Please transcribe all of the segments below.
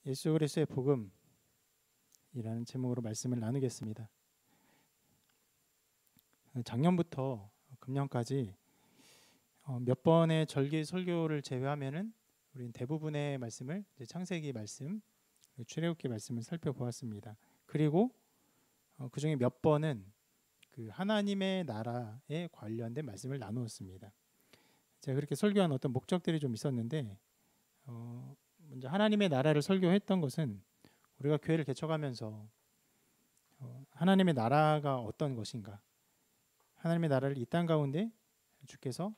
예수 그리스도의 복음이라는 제목으로 말씀을 나누겠습니다. 작년부터 금년까지 몇 번의 절기 설교를 제외하면은 우리는 대부분의 말씀을 이제 창세기 말씀, 출애굽기 말씀을 살펴보았습니다. 그리고 그 중에 몇 번은 그 하나님의 나라에 관련된 말씀을 나누었습니다. 제가 그렇게 설교한 어떤 목적들이 좀 있었는데, 먼저 하나님의 나라를 설교했던 것은 우리가 교회를 개척하면서 하나님의 나라가 어떤 것인가, 하나님의 나라를 이 땅 가운데 주께서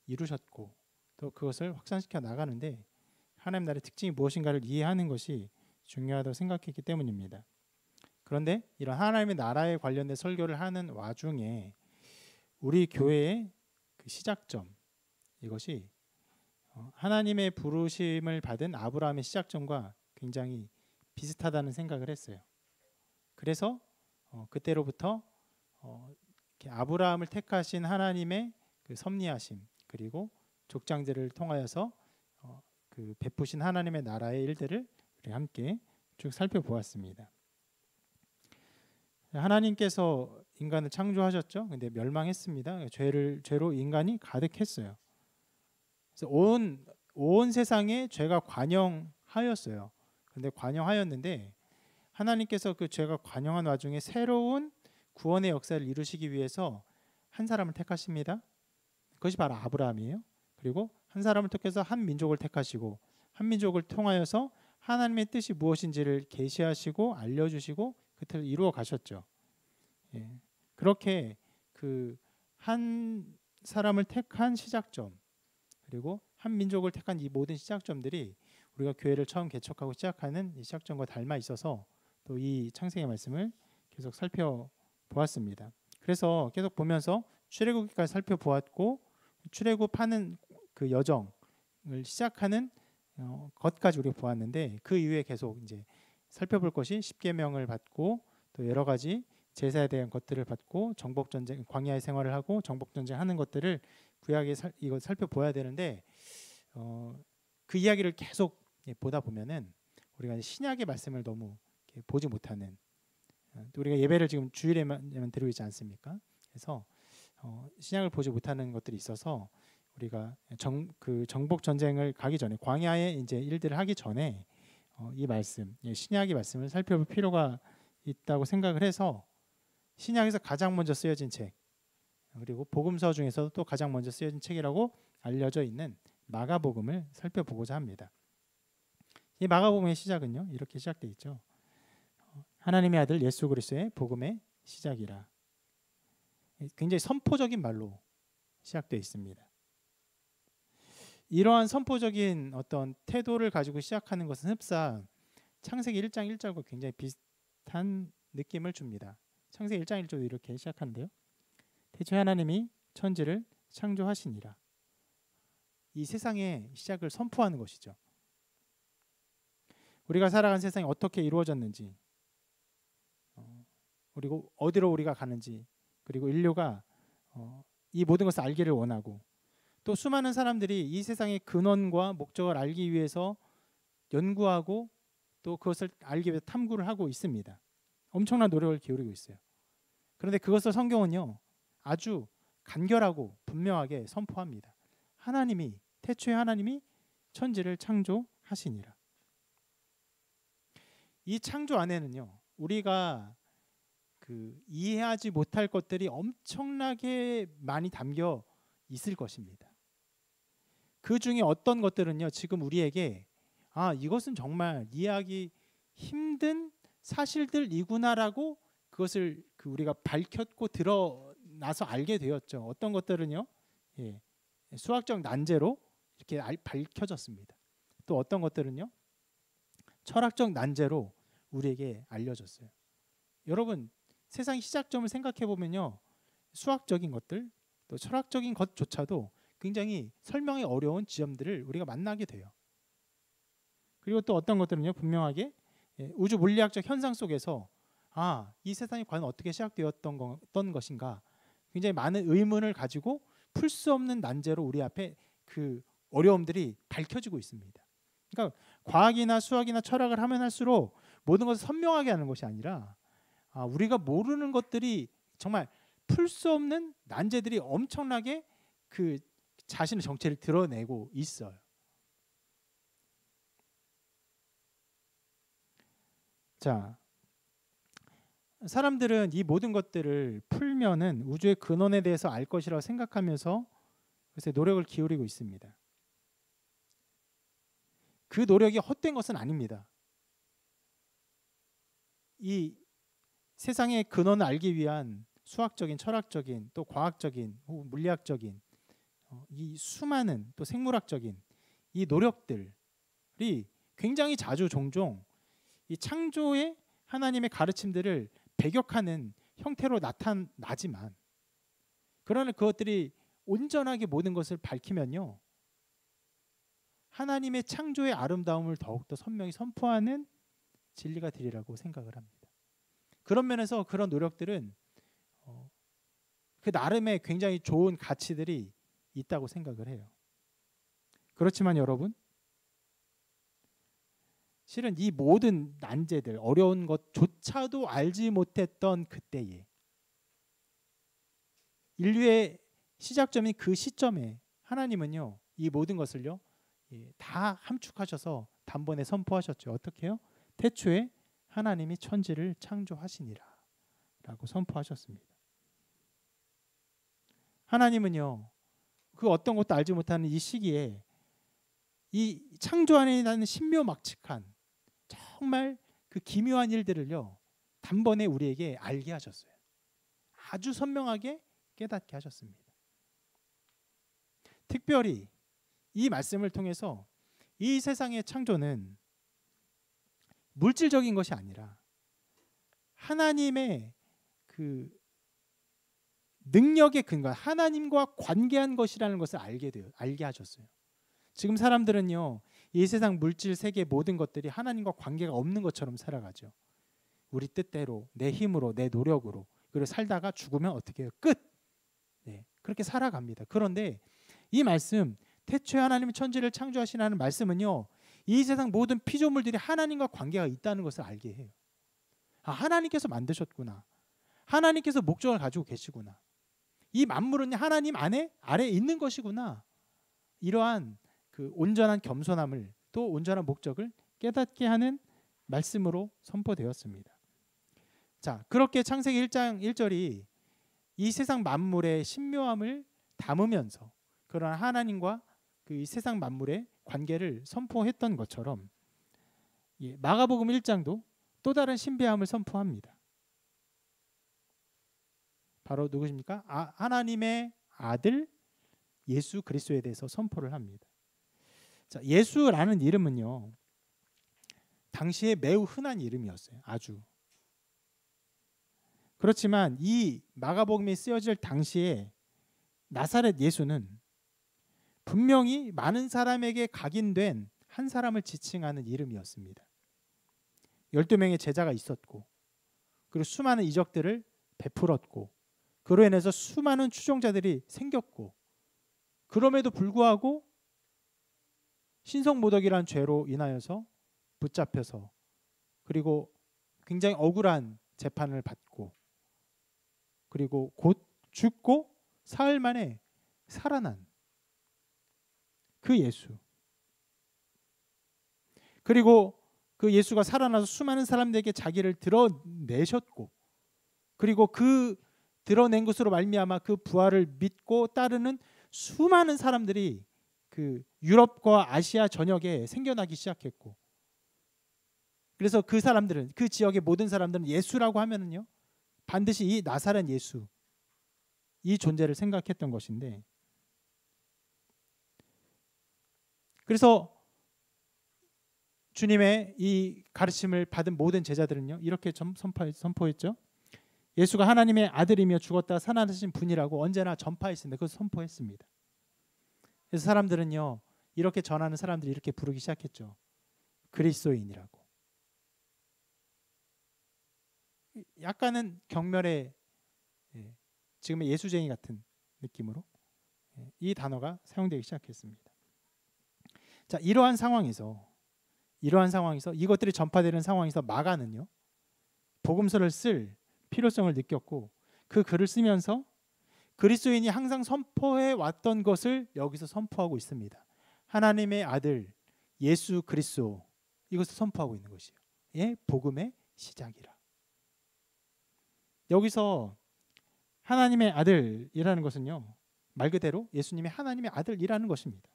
이루셨고 또 그것을 확산시켜 나가는데 하나님 나라의 특징이 무엇인가를 이해하는 것이 중요하다고 생각했기 때문입니다. 그런데 이런 하나님의 나라에 관련된 설교를 하는 와중에 우리 교회의 그 시작점, 이것이 하나님의 부르심을 받은 아브라함의 시작점과 굉장히 비슷하다는 생각을 했어요. 그래서 그때로부터 아브라함을 택하신 하나님의 그 섭리하심, 그리고 족장제를 통하여서 그 베푸신 하나님의 나라의 일들을 우리 함께 쭉 살펴보았습니다. 하나님께서 인간을 창조하셨죠. 근데 멸망했습니다. 죄로 인간이 가득했어요. 그래서 온 세상에 죄가 관영하였어요. 그런데 관영하였는데 하나님께서 그 죄가 관영한 와중에 새로운 구원의 역사를 이루시기 위해서 한 사람을 택하십니다. 그것이 바로 아브라함이에요. 그리고 한 사람을 택해서 한 민족을 택하시고 한 민족을 통하여서 하나님의 뜻이 무엇인지를 계시하시고 알려주시고 그 뜻을 이루어 가셨죠. 그렇게 그 한 사람을 택한 시작점, 그리고 한 민족을 택한 이 모든 시작점들이 우리가 교회를 처음 개척하고 시작하는 이 시작점과 닮아 있어서 또 이 창세기 말씀을 계속 살펴보았습니다. 그래서 계속 보면서 출애굽기까지 살펴보았고, 출애굽하는 그 여정을 시작하는 것까지 우리가 보았는데, 그 이후에 계속 이제 살펴볼 것이 십계명을 받고 또 여러 가지 제사에 대한 것들을 받고 정복 전쟁, 광야의 생활을 하고 정복 전쟁하는 것들을 구약에 이거 살펴보아야 되는데, 그 이야기를 계속 보다 보면은 우리가 신약의 말씀을 너무 보지 못하는, 우리가 예배를 지금 주일에만 드리고 있지 않습니까? 그래서 신약을 보지 못하는 것들이 있어서 우리가 그 정복 전쟁을 가기 전에, 광야의 이제 일들을 하기 전에 이 말씀, 신약의 말씀을 살펴볼 필요가 있다고 생각을 해서 신약에서 가장 먼저 쓰여진 책, 그리고 복음서 중에서도 또 가장 먼저 쓰여진 책이라고 알려져 있는 마가복음을 살펴보고자 합니다. 이 마가복음의 시작은요, 이렇게 시작되어 있죠. 하나님의 아들 예수 그리스도의 복음의 시작이라. 굉장히 선포적인 말로 시작되어 있습니다. 이러한 선포적인 어떤 태도를 가지고 시작하는 것은 흡사 창세기 1장 1절과 굉장히 비슷한 느낌을 줍니다. 창세기 1장 1절도 이렇게 시작하는데요. 태초에 하나님이 천지를 창조하시니라. 이 세상의 시작을 선포하는 것이죠. 우리가 살아간 세상이 어떻게 이루어졌는지, 그리고 어디로 우리가 가는지, 그리고 인류가 이 모든 것을 알기를 원하고, 또 수많은 사람들이 이 세상의 근원과 목적을 알기 위해서 연구하고 또 그것을 알기 위해서 탐구를 하고 있습니다. 엄청난 노력을 기울이고 있어요. 그런데 그것을 성경은요, 아주 간결하고 분명하게 선포합니다. 하나님이, 태초에 하나님이 천지를 창조하시니라. 이 창조 안에는요, 우리가 그 이해하지 못할 것들이 엄청나게 많이 담겨 있을 것입니다. 그 중에 어떤 것들은요, 지금 우리에게 이것은 정말 이해하기 힘든 사실들이구나라고 그것을 우리가 밝혔고 드러나서 알게 되었죠. 어떤 것들은요, 수학적 난제로 이렇게 밝혀졌습니다. 또 어떤 것들은요, 철학적 난제로 우리에게 알려졌어요. 여러분, 세상 시작점을 생각해 보면요, 수학적인 것들, 또 철학적인 것조차도 굉장히 설명이 어려운 지점들을 우리가 만나게 돼요. 그리고 또 어떤 것들은요, 분명하게 우주 물리학적 현상 속에서 이 세상이 과연 어떻게 시작되었던 것인가, 굉장히 많은 의문을 가지고 풀 수 없는 난제로 우리 앞에 그 어려움들이 밝혀지고 있습니다. 그러니까 과학이나 수학이나 철학을 하면 할수록 모든 것을 선명하게 하는 것이 아니라 우리가 모르는 것들이 정말 풀 수 없는 난제들이 엄청나게 그 자신의 정체를 드러내고 있어요. 자, 사람들은 이 모든 것들을 풀면은 우주의 근원에 대해서 알 것이라고 생각하면서 그래서 노력을 기울이고 있습니다. 그 노력이 헛된 것은 아닙니다. 이 세상의 근원을 알기 위한 수학적인, 철학적인, 또 과학적인, 혹은 물리학적인 이 수많은 또 생물학적인 이 노력들이 굉장히 자주 종종 이 창조의 하나님의 가르침들을 배격하는 형태로 나타나지만, 그러나 그것들이 온전하게 모든 것을 밝히면요, 하나님의 창조의 아름다움을 더욱더 선명히 선포하는 진리가 되리라고 생각을 합니다. 그런 면에서 그런 노력들은 그 나름의 굉장히 좋은 가치들이 있다고 생각을 해요. 그렇지만 여러분, 실은 이 모든 난제들, 어려운 것조차도 알지 못했던 그때에, 인류의 시작점인 그 시점에 하나님은요, 이 모든 것을요 다 함축하셔서 단번에 선포하셨죠. 어떻게 해요? 태초에 하나님이 천지를 창조하시니라 라고 선포하셨습니다. 하나님은요, 그 어떤 것도 알지 못하는 이 시기에 이 창조 안에 있는 신묘막측한 정말 그 기묘한 일들을요 단번에 우리에게 알게 하셨어요. 아주 선명하게 깨닫게 하셨습니다. 특별히 이 말씀을 통해서 이 세상의 창조는 물질적인 것이 아니라 하나님의 그 능력의 근거, 하나님과 관계한 것이라는 것을 알게 하셨어요. 지금 사람들은요, 이 세상 물질 세계 모든 것들이 하나님과 관계가 없는 것처럼 살아가죠. 우리 뜻대로, 내 힘으로, 내 노력으로, 그리고 살다가 죽으면 어떻게 해요? 끝. 네, 그렇게 살아갑니다. 그런데 이 말씀, 태초에 하나님이 천지를 창조하시라는 말씀은요, 이 세상 모든 피조물들이 하나님과 관계가 있다는 것을 알게 해요. 하나님께서 만드셨구나. 하나님께서 목적을 가지고 계시구나. 이 만물은 하나님 아래에 있는 것이구나. 이러한 그 온전한 겸손함을, 또 온전한 목적을 깨닫게 하는 말씀으로 선포되었습니다. 자, 그렇게 창세기 1장 1절이 이 세상 만물의 신묘함을 담으면서 그러나 하나님과 그 이 세상 만물의 관계를 선포했던 것처럼, 마가복음 1장도 또 다른 신비함을 선포합니다. 바로 누구십니까? 하나님의 아들 예수 그리스도에 대해서 선포를 합니다. 자, 예수라는 이름은요, 당시에 매우 흔한 이름이었어요. 아주. 그렇지만 이 마가복음이 쓰여질 당시에 나사렛 예수는 분명히 많은 사람에게 각인된 한 사람을 지칭하는 이름이었습니다. 12명의 제자가 있었고, 그리고 수많은 이적들을 베풀었고, 그로 인해서 수많은 추종자들이 생겼고, 그럼에도 불구하고 신성모독이라는 죄로 인하여서 붙잡혀서, 그리고 굉장히 억울한 재판을 받고, 그리고 곧 죽고 사흘 만에 살아난 그 예수, 그리고 그 예수가 살아나서 수많은 사람들에게 자기를 드러내셨고, 그리고 그 드러낸 것으로 말미암아 그 부활을 믿고 따르는 수많은 사람들이 그 유럽과 아시아 전역에 생겨나기 시작했고, 그래서 그 사람들은, 그 지역의 모든 사람들은 예수라고 하면은요 반드시 이 나사렛 예수, 이 존재를 생각했던 것인데, 그래서 주님의 이 가르침을 받은 모든 제자들은요 이렇게 선포했죠. 예수가 하나님의 아들이며 죽었다 살아나신 분이라고 언제나 전파했습니다. 그것을 선포했습니다. 그래서 사람들은요, 이렇게 전하는 사람들이 이렇게 부르기 시작했죠. 그리스도인이라고. 약간은 경멸의 지금의 예수쟁이 같은 느낌으로 이 단어가 사용되기 시작했습니다. 자, 이러한 상황에서 이러한 상황에서 이것들이 전파되는 상황에서 마가는요. 복음서를 쓸 필요성을 느꼈고 그 글을 쓰면서 그리스도인이 항상 선포해 왔던 것을 여기서 선포하고 있습니다. 하나님의 아들 예수 그리스도 이것을 선포하고 있는 것이에요. 예, 복음의 시작이라. 여기서 하나님의 아들이라는 것은요. 말 그대로 예수님이 하나님의 아들이라는 것입니다.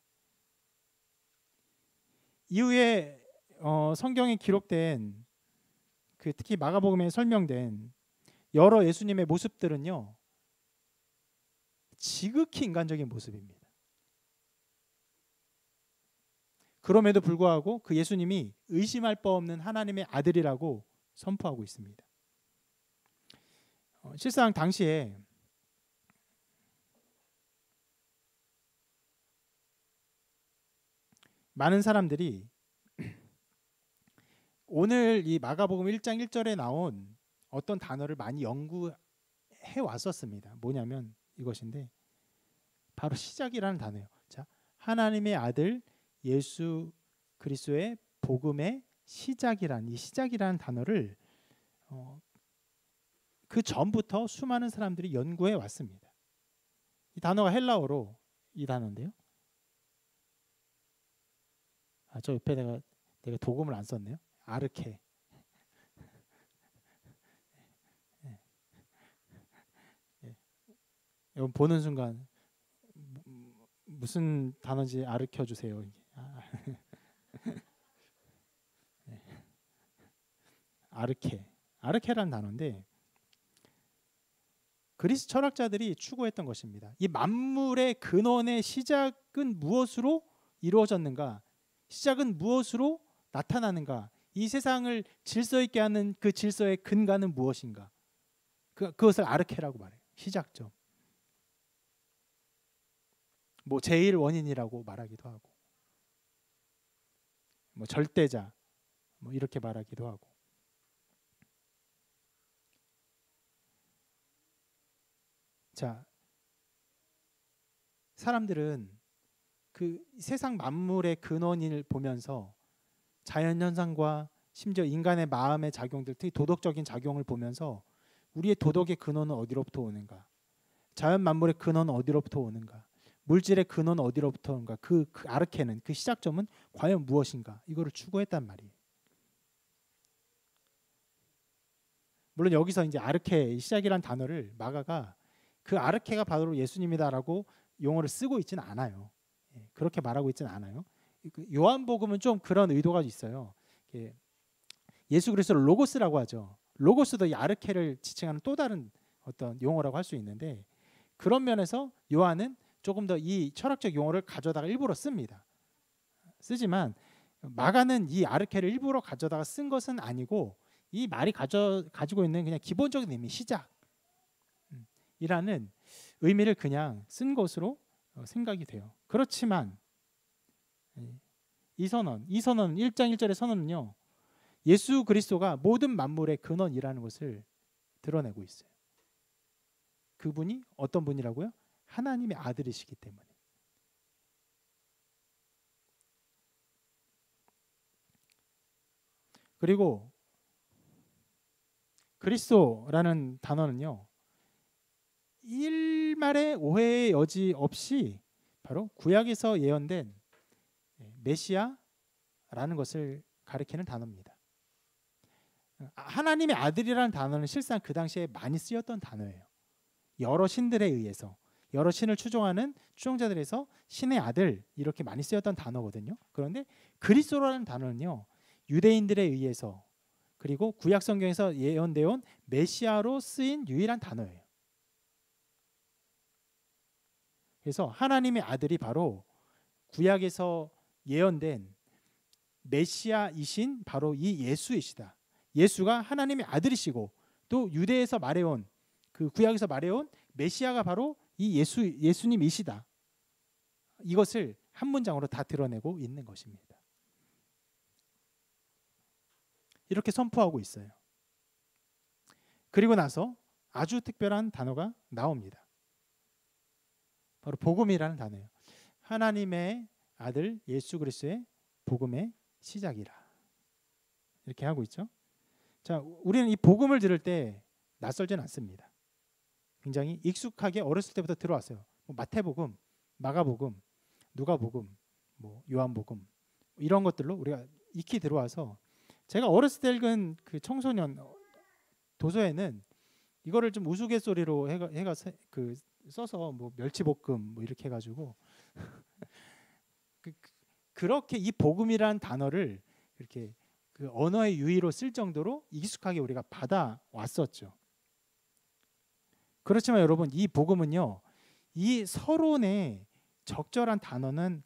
이후에 성경에 기록된 특히 마가복음에 설명된 여러 예수님의 모습들은요. 지극히 인간적인 모습입니다. 그럼에도 불구하고 그 예수님이 의심할 바 없는 하나님의 아들이라고 선포하고 있습니다. 실상 당시에 많은 사람들이 오늘 이 마가복음 1장 1절에 나온 어떤 단어를 많이 연구해 왔었습니다. 뭐냐면 이것인데 바로 시작이라는 단어예요. 자, 하나님의 아들 예수 그리스도의 복음의 시작이란 이 시작이라는 단어를 그 전부터 수많은 사람들이 연구해 왔습니다. 이 단어가 헬라어로 이 단어인데요. 저 옆에 내가 도금을 안 썼네요. 아르케. 여러분 보는 순간 무슨 단어인지 가르쳐 주세요. 아르케라는 단어인데 그리스 철학자들이 추구했던 것입니다. 이 만물의 근원의 시작은 무엇으로 이루어졌는가? 시작은 무엇으로 나타나는가? 이 세상을 질서 있게 하는 그 질서의 근간은 무엇인가? 그것을 아르케라고 말해요. 시작점. 뭐 제일 원인이라고 말하기도 하고, 뭐 절대자, 뭐 이렇게 말하기도 하고. 자, 사람들은 그 세상 만물의 근원을 보면서 자연 현상과 심지어 인간의 마음의 작용들, 특히 도덕적인 작용을 보면서 우리의 도덕의 근원은 어디로부터 오는가? 자연 만물의 근원은 어디로부터 오는가? 물질의 근원은 어디로부터 오는가? 그 아르케는 그 시작점은 과연 무엇인가? 이거를 추구했단 말이에요. 물론 여기서 이제 아르케 시작이란 단어를 마가가 그 아르케가 바로 예수님이다라고 용어를 쓰고 있지는 않아요. 그렇게 말하고 있지는 않아요. 요한복음은 좀 그런 의도가 있어요. 예수 그리스도를 로고스라고 하죠. 로고스도 이 아르케를 지칭하는 또 다른 어떤 용어라고 할 수 있는데 그런 면에서 요한은 조금 더 이 철학적 용어를 가져다가 일부러 씁니다. 쓰지만 마가는 이 아르케를 일부러 가져다가 쓴 것은 아니고 이 말이 가지고 있는 그냥 기본적인 의미, 시작이라는 의미를 그냥 쓴 것으로 생각이 돼요. 그렇지만 이 선언 1장 1절의 선언은요. 예수 그리스도가 모든 만물의 근원이라는 것을 드러내고 있어요. 그분이 어떤 분이라고요? 하나님의 아들이시기 때문에. 그리고 그리스도라는 단어는요. 일말의 오해의 여지 없이 바로 구약에서 예언된 메시아라는 것을 가리키는 단어입니다. 하나님의 아들이라는 단어는 실상 그 당시에 많이 쓰였던 단어예요. 여러 신들에 의해서 여러 신을 추종하는 추종자들에서 신의 아들 이렇게 많이 쓰였던 단어거든요. 그런데 그리스도라는 단어는요. 유대인들에 의해서 그리고 구약 성경에서 예언되어 온 메시아로 쓰인 유일한 단어예요. 그래서 하나님의 아들이 바로 구약에서 예언된 메시아이신 바로 이 예수이시다. 예수가 하나님의 아들이시고 또 유대에서 말해온 그 구약에서 말해온 메시아가 바로 이 예수님이시다. 이것을 한 문장으로 다 드러내고 있는 것입니다. 이렇게 선포하고 있어요. 그리고 나서 아주 특별한 단어가 나옵니다. 바로 복음이라는 단어예요. 하나님의 아들 예수 그리스도의 복음의 시작이라. 이렇게 하고 있죠. 자, 우리는 이 복음을 들을 때 낯설지는 않습니다. 굉장히 익숙하게 어렸을 때부터 들어왔어요. 뭐 마태복음, 마가복음, 누가복음, 뭐 요한복음 이런 것들로 우리가 익히 들어와서 제가 어렸을 때 읽은 그 청소년 도서에는 이거를 좀 우스갯소리로 해가 그 써서 뭐 멸치볶음 뭐 이렇게 해가지고 그렇게 이 복음이라는 단어를 이렇게 그 언어의 유희로 쓸 정도로 익숙하게 우리가 받아왔었죠. 그렇지만 여러분, 이 복음은요, 이 서론의 적절한 단어는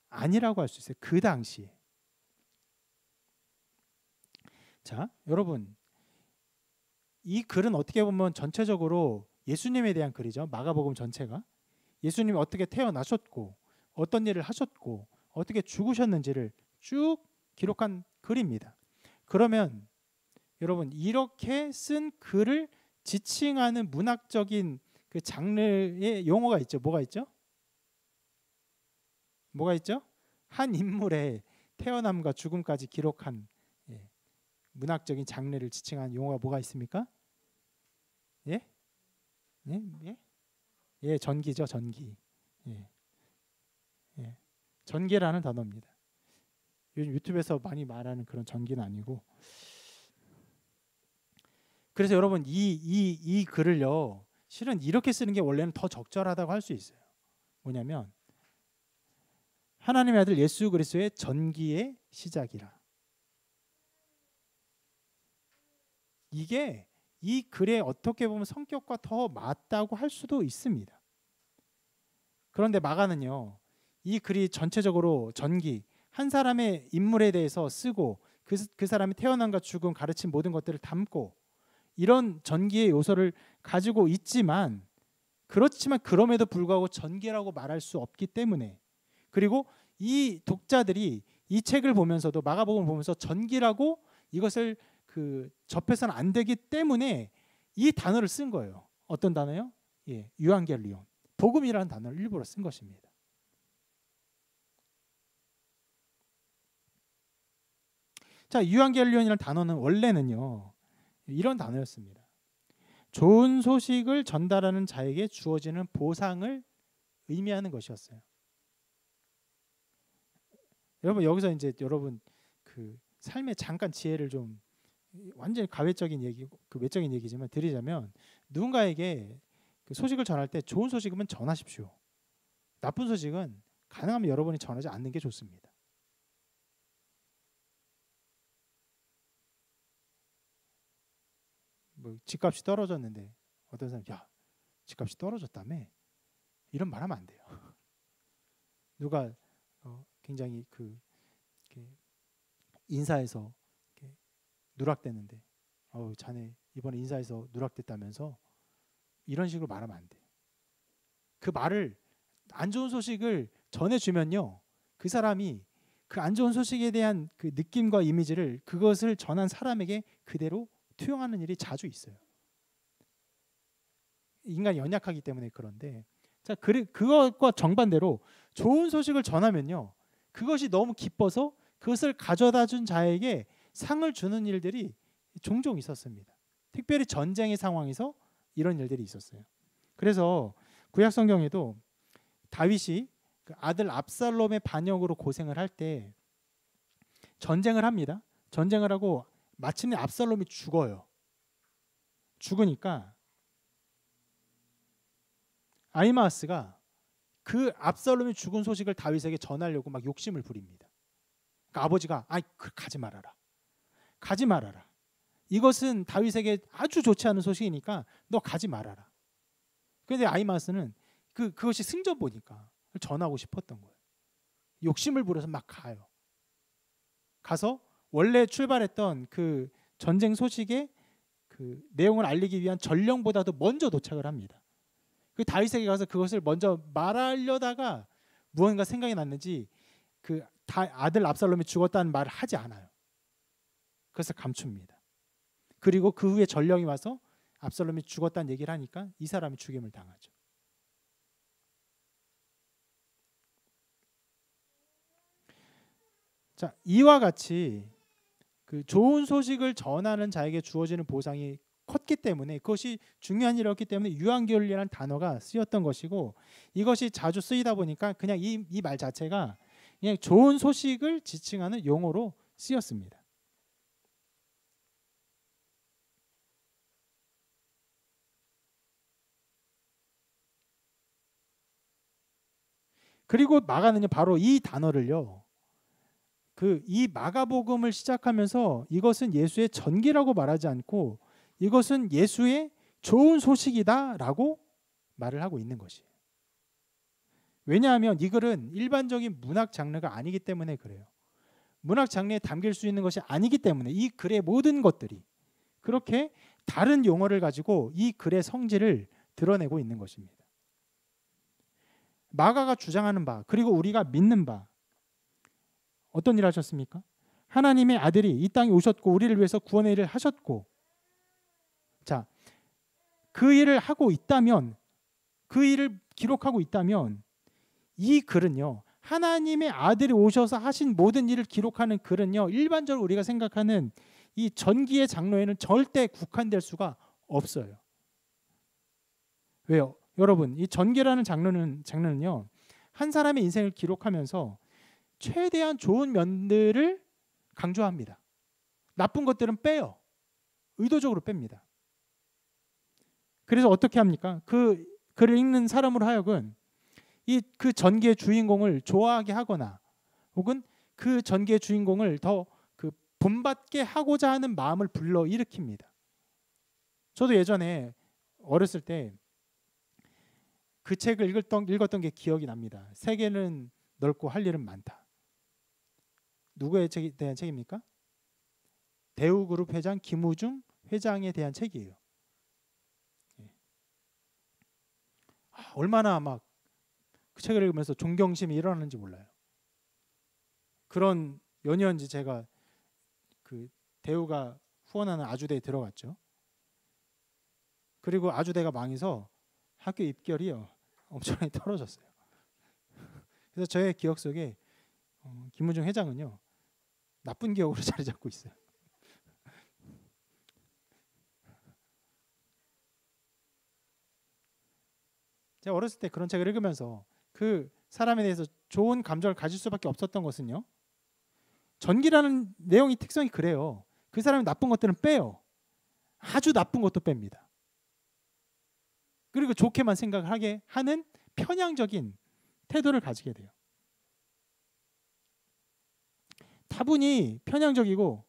아니라고 할 수 있어요. 그 당시에. 자, 여러분, 이 글은 어떻게 보면 전체적으로 예수님에 대한 글이죠. 마가복음 전체가 예수님이 어떻게 태어나셨고 어떤 일을 하셨고 어떻게 죽으셨는지를 쭉 기록한 글입니다. 그러면 여러분, 이렇게 쓴 글을 지칭하는 문학적인 그 장르의 용어가 있죠. 뭐가 있죠? 뭐가 있죠? 한 인물의 태어남과 죽음까지 기록한 문학적인 장르를 지칭한 용어가 뭐가 있습니까? 예? 예? 예? 예, 전기죠, 전기. 예. 예. 전기라는 단어입니다. 요즘 유튜브에서 많이 말하는 그런 전기는 아니고. 그래서 여러분, 이 글을요, 실은 이렇게 쓰는 게 원래는 더 적절하다고 할 수 있어요. 뭐냐면 하나님의 아들 예수 그리스도의 전기의 시작이라. 이게 이 글에 어떻게 보면 성격과 더 맞다고 할 수도 있습니다. 그런데 마가는요, 이 글이 전체적으로 전기, 한 사람의 인물에 대해서 쓰고 그 사람이 태어남과 죽음, 가르친 모든 것들을 담고 이런 전기의 요소를 가지고 있지만, 그렇지만 그럼에도 불구하고 전기라고 말할 수 없기 때문에, 그리고 이 독자들이 이 책을 보면서도 마가복음을 보면서 전기라고 이것을 접해서는 안 되기 때문에 이 단어를 쓴 거예요. 어떤 단어요? 예, 유앙겔리온, 복음이라는 단어를 일부러 쓴 것입니다. 자, 유앙겔리온이라는 단어는 원래는요, 이런 단어였습니다. 좋은 소식을 전달하는 자에게 주어지는 보상을 의미하는 것이었어요. 여러분, 여기서 이제 여러분 그 삶의 잠깐 지혜를 좀, 완전히 가외적인 얘기고 그 외적인 얘기지만 드리자면, 누군가에게 그 소식을 전할 때 좋은 소식이면 전하십시오. 나쁜 소식은 가능하면 여러분이 전하지 않는 게 좋습니다. 뭐 집값이 떨어졌는데 어떤 사람, 야, 집값이 떨어졌다며, 이런 말하면 안 돼요. 누가 굉장히 인사에서 누락됐는데, 자네 이번에 인사에서 누락됐다면서, 이런 식으로 말하면 안 돼. 그 말을, 안 좋은 소식을 전해주면요, 그 사람이 그 안 좋은 소식에 대한 그 느낌과 이미지를 그것을 전한 사람에게 그대로 투영하는 일이 자주 있어요. 인간이 연약하기 때문에. 그런데 자, 그것과 정반대로 좋은 소식을 전하면요, 그것이 너무 기뻐서 그것을 가져다 준 자에게 상을 주는 일들이 종종 있었습니다. 특별히 전쟁의 상황에서 이런 일들이 있었어요. 그래서 구약 성경에도 다윗이 그 아들 압살롬의 반역으로 고생을 할 때 전쟁을 합니다. 전쟁을 하고 마침내 압살롬이 죽어요. 죽으니까 아히마아스가 그 압살롬이 죽은 소식을 다윗에게 전하려고 막 욕심을 부립니다. 그러니까 아버지가, 가지 말아라, 가지 말아라. 이것은 다윗에게 아주 좋지 않은 소식이니까 너 가지 말아라. 그런데 아히마아스는 그것이 승전보니까 전하고 싶었던 거예요. 욕심을 부려서 막 가요. 가서 원래 출발했던 그 전쟁 소식의 그 내용을 알리기 위한 전령보다도 먼저 도착을 합니다. 그 다윗에게 가서 그것을 먼저 말하려다가 무언가 생각이 났는지 그 아들 압살롬이 죽었다는 말을 하지 않아요. 그래서 감춥니다. 그리고 그 후에 전령이 와서 압살롬이 죽었다는 얘기를 하니까 이 사람이 죽임을 당하죠. 자, 이와 같이 그 좋은 소식을 전하는 자에게 주어지는 보상이 컸기 때문에 그것이 중요한 일이었기 때문에 유한결이라는 단어가 쓰였던 것이고 이것이 자주 쓰이다 보니까 그냥 이 말 자체가 그냥 좋은 소식을 지칭하는 용어로 쓰였습니다. 그리고 마가는요 바로 이 단어를요 이 마가복음을 시작하면서 이것은 예수의 전기라고 말하지 않고 이것은 예수의 좋은 소식이다라고 말을 하고 있는 것이에요. 왜냐하면 이 글은 일반적인 문학 장르가 아니기 때문에 그래요. 문학 장르에 담길 수 있는 것이 아니기 때문에 이 글의 모든 것들이 그렇게 다른 용어를 가지고 이 글의 성질을 드러내고 있는 것입니다. 마가가 주장하는 바 그리고 우리가 믿는 바 어떤 일을 하셨습니까? 하나님의 아들이 이 땅에 오셨고 우리를 위해서 구원의 일을 하셨고 자, 그 일을 하고 있다면 그 일을 기록하고 있다면 이 글은요 하나님의 아들이 오셔서 하신 모든 일을 기록하는 글은요 일반적으로 우리가 생각하는 이 전기의 장르에는 절대 국한될 수가 없어요. 왜요? 여러분 이 전기라는 장르는요 한 사람의 인생을 기록하면서 최대한 좋은 면들을 강조합니다. 나쁜 것들은 빼요. 의도적으로 뺍니다. 그래서 어떻게 합니까? 그 글을 읽는 사람으로 하여금 그 전기의 주인공을 좋아하게 하거나 혹은 그 전기의 주인공을 더 그 본받게 하고자 하는 마음을 불러일으킵니다. 저도 예전에 어렸을 때 그 책을 읽었던 게 기억이 납니다. 세계는 넓고 할 일은 많다. 누구에 대한 책입니까? 대우그룹 회장 김우중 회장에 대한 책이에요. 얼마나 막 그 책을 읽으면서 존경심이 일어나는지 몰라요. 그런 연이었는지 제가 그 대우가 후원하는 아주대에 들어갔죠. 그리고 아주대가 망해서 학교 입결이요 엄청나게 떨어졌어요. 그래서 저의 기억 속에 김우중 회장은요 나쁜 기억으로 자리 잡고 있어요. 제가 어렸을 때 그런 책을 읽으면서 그 사람에 대해서 좋은 감정을 가질 수밖에 없었던 것은요 전기라는 내용의 특성이 그래요. 그 사람이 나쁜 것들은 빼요. 아주 나쁜 것도 뺍니다. 그리고 좋게만 생각하게 하는 편향적인 태도를 가지게 돼요. 다분히 편향적이고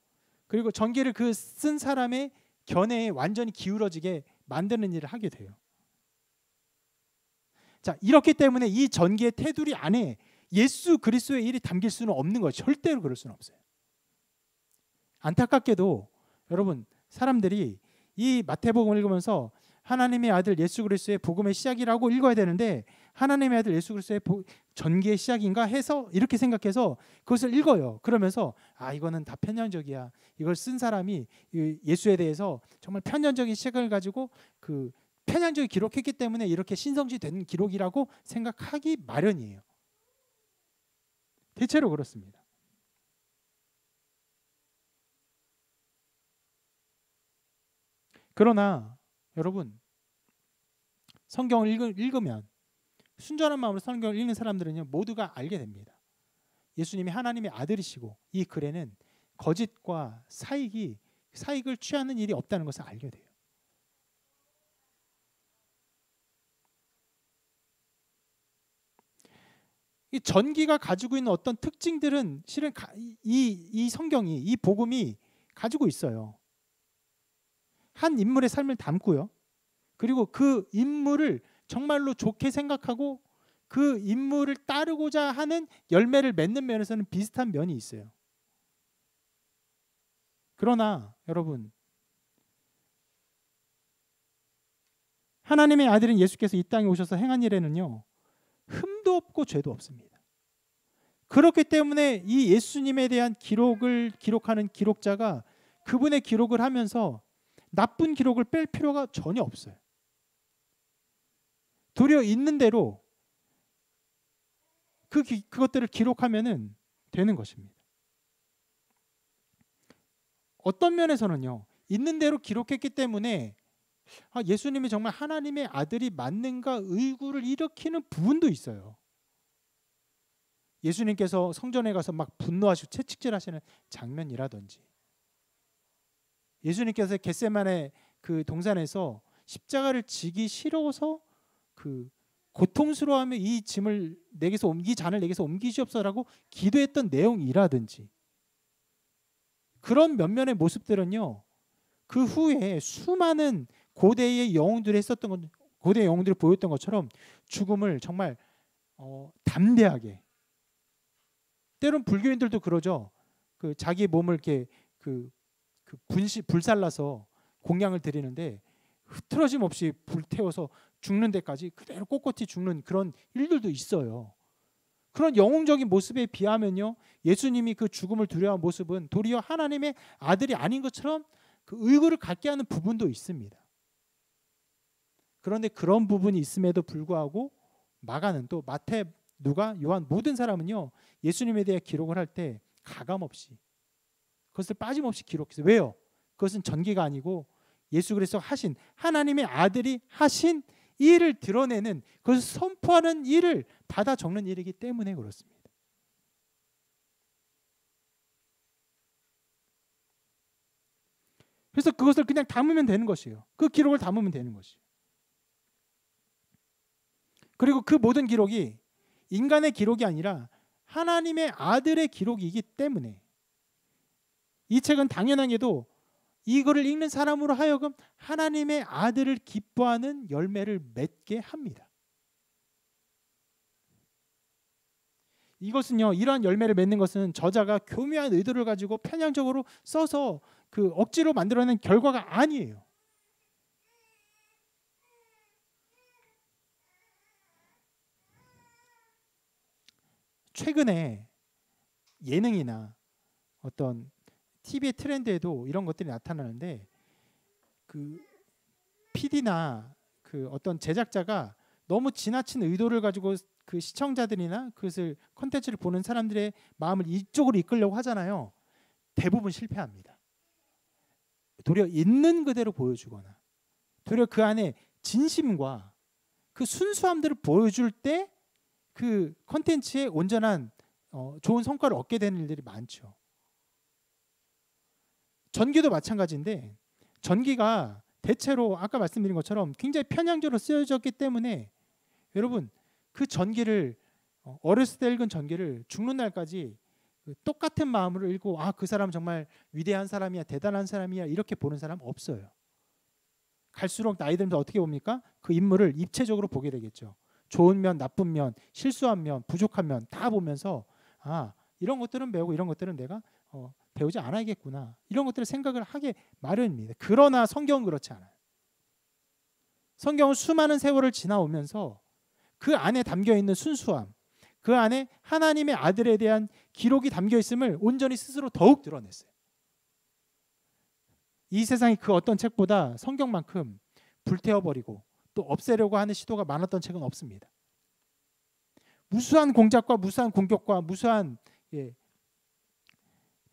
그리고 전기를 그 쓴 사람의 견해에 완전히 기울어지게 만드는 일을 하게 돼요. 자, 이렇기 때문에 이 전기의 테두리 안에 예수 그리스도의 일이 담길 수는 없는 거죠. 절대로 그럴 수는 없어요. 안타깝게도 여러분 사람들이 이 마태복음을 읽으면서 하나님의 아들 예수 그리스도의 복음의 시작이라고 읽어야 되는데 하나님의 아들 예수 그리스도의 전기의 시작인가 해서 이렇게 생각해서 그것을 읽어요. 그러면서 이거는 다 편향적이야. 이걸 쓴 사람이 예수에 대해서 정말 편향적인 시각을 가지고 그 편향적인 기록했기 때문에 이렇게 신성시 된 기록이라고 생각하기 마련이에요. 대체로 그렇습니다. 그러나 여러분 성경을 읽으면 순전한 마음으로 성경을 읽는 사람들은요 모두가 알게 됩니다. 예수님이 하나님의 아들이시고 이 글에는 거짓과 사익을 취하는 일이 없다는 것을 알게 돼요. 이 전기가 가지고 있는 어떤 특징들은 실은 이 성경이 이 복음이 가지고 있어요. 한 인물의 삶을 담고요. 그리고 그 인물을 정말로 좋게 생각하고 그 인물을 따르고자 하는 열매를 맺는 면에서는 비슷한 면이 있어요. 그러나 여러분 하나님의 아들인 예수께서 이 땅에 오셔서 행한 일에는요 흠도 없고 죄도 없습니다. 그렇기 때문에 이 예수님에 대한 기록을 기록하는 기록자가 그분의 기록을 하면서 나쁜 기록을 뺄 필요가 전혀 없어요. 도리어 있는 대로 그것들을 기록하면은 되는 것입니다. 어떤 면에서는요, 있는 대로 기록했기 때문에 예수님이 정말 하나님의 아들이 맞는가 의구를 일으키는 부분도 있어요. 예수님께서 성전에 가서 막 분노하시고 채찍질하시는 장면이라든지, 예수님께서 겟세마네 그 동산에서 십자가를 지기 싫어서 그 고통스러워하며 이 잔을 내게서 옮기시옵소서라고 기도했던 내용이라든지, 그런 면면의 모습들은요, 그 후에 수많은 고대의 영웅들이 고대 영웅들이 보였던 것처럼 죽음을 정말 담대하게, 때론 불교인들도 그러죠. 그 자기 몸을 이렇게 불살라서 공양을 드리는데 흐트러짐 없이 불태워서 죽는 데까지 그대로 꼿꼿이 죽는 그런 일들도 있어요. 그런 영웅적인 모습에 비하면요, 예수님이 그 죽음을 두려워한 모습은 도리어 하나님의 아들이 아닌 것처럼 그 의구를 갖게 하는 부분도 있습니다. 그런데 그런 부분이 있음에도 불구하고 마가는, 또 마태, 누가, 요한, 모든 사람은요, 예수님에 대해 기록을 할 때 가감없이 그것을 빠짐없이 기록했어요. 왜요? 그것은 전기가 아니고 예수 그리스도가 하신, 하나님의 아들이 하신 일을 드러내는, 그것을 선포하는 일을 받아 적는 일이기 때문에 그렇습니다. 그래서 그것을 그냥 담으면 되는 것이에요. 그 기록을 담으면 되는 것이에요. 그리고 그 모든 기록이 인간의 기록이 아니라 하나님의 아들의 기록이기 때문에 이 책은 당연하게도 이거를 읽는 사람으로 하여금 하나님의 아들을 기뻐하는 열매를 맺게 합니다. 이것은요, 이러한 열매를 맺는 것은 저자가 교묘한 의도를 가지고 편향적으로 써서 그 억지로 만들어낸 결과가 아니에요. 최근에 예능이나 어떤 TV의 트렌드에도 이런 것들이 나타나는데, 그 PD나 그 어떤 제작자가 너무 지나친 의도를 가지고 그 시청자들이나 그것을 콘텐츠를 보는 사람들의 마음을 이쪽으로 이끌려고 하잖아요. 대부분 실패합니다. 도리어 있는 그대로 보여주거나, 도리어 그 안에 진심과 그 순수함들을 보여줄 때 그 콘텐츠의 온전한 좋은 성과를 얻게 되는 일들이 많죠. 전기도 마찬가지인데, 전기가 대체로 아까 말씀드린 것처럼 굉장히 편향적으로 쓰여졌기 때문에 여러분, 그 전기를 어렸을 때 읽은 전기를 죽는 날까지 똑같은 마음으로 읽고 그 사람 정말 위대한 사람이야, 대단한 사람이야, 이렇게 보는 사람 없어요. 갈수록 나이 들면서 어떻게 봅니까? 그 인물을 입체적으로 보게 되겠죠. 좋은 면, 나쁜 면, 실수한 면, 부족한 면 다 보면서 이런 것들은 배우고 이런 것들은 내가 배우지 않아야겠구나, 이런 것들을 생각을 하게 마련입니다. 그러나 성경은 그렇지 않아요. 성경은 수많은 세월을 지나오면서 그 안에 담겨있는 순수함, 그 안에 하나님의 아들에 대한 기록이 담겨있음을 온전히 스스로 더욱 드러냈어요. 이 세상에 그 어떤 책보다 성경만큼 불태워버리고 또 없애려고 하는 시도가 많았던 책은 없습니다. 무수한 공작과 무수한 공격과 무수한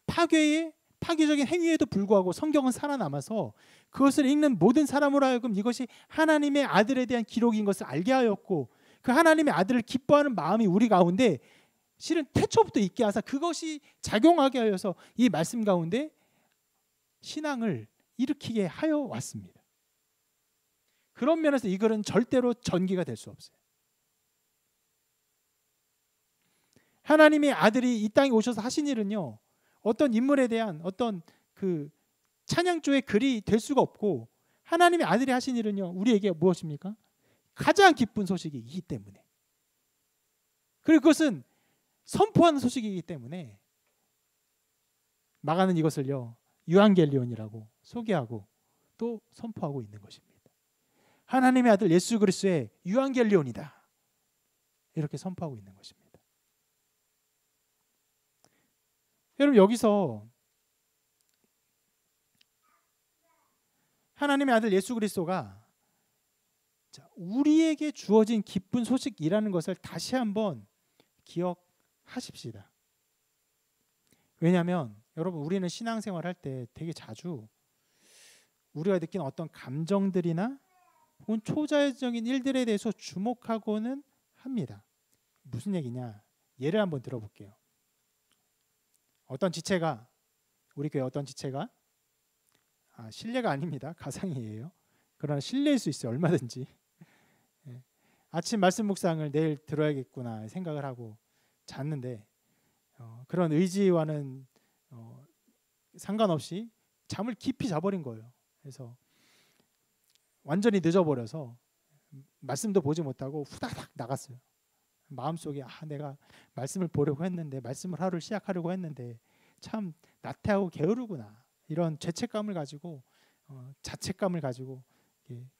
파괴적인 행위에도 불구하고 성경은 살아남아서 그것을 읽는 모든 사람으로 하여금 이것이 하나님의 아들에 대한 기록인 것을 알게 하였고, 그 하나님의 아들을 기뻐하는 마음이 우리 가운데 실은 태초부터 있게 하사 그것이 작용하게 하여서 이 말씀 가운데 신앙을 일으키게 하여 왔습니다. 그런 면에서 이 글은 절대로 전기가 될 수 없어요. 하나님의 아들이 이 땅에 오셔서 하신 일은요, 어떤 인물에 대한 어떤 그 찬양조의 글이 될 수가 없고, 하나님의 아들이 하신 일은요, 우리에게 무엇입니까? 가장 기쁜 소식이기 때문에, 그리고 그것은 선포하는 소식이기 때문에 마가는 이것을요, 유앙겔리온이라고 소개하고 또 선포하고 있는 것입니다. 하나님의 아들 예수 그리스도의 유앙겔리온이다, 이렇게 선포하고 있는 것입니다. 여러분, 여기서 하나님의 아들 예수 그리스도가 우리에게 주어진 기쁜 소식이라는 것을 다시 한번 기억하십시다. 왜냐하면 여러분, 우리는 신앙생활 할 때 되게 자주 우리가 느끼는 어떤 감정들이나 혹은 초자연적인 일들에 대해서 주목하고는 합니다. 무슨 얘기냐? 예를 한번 들어볼게요. 어떤 지체가, 우리 교회 어떤 지체가, 실례가 아닙니다. 가상이에요. 그러나 실례일 수 있어요. 얼마든지. 예. 아침 말씀 묵상을 내일 들어야겠구나 생각을 하고 잤는데 그런 의지와는 상관없이 잠을 깊이 자버린 거예요. 그래서 완전히 늦어버려서 말씀도 보지 못하고 후다닥 나갔어요. 마음속에 내가 말씀을 보려고 했는데, 말씀을 하루를 시작하려고 했는데 참 나태하고 게으르구나, 이런 죄책감을 가지고 자책감을 가지고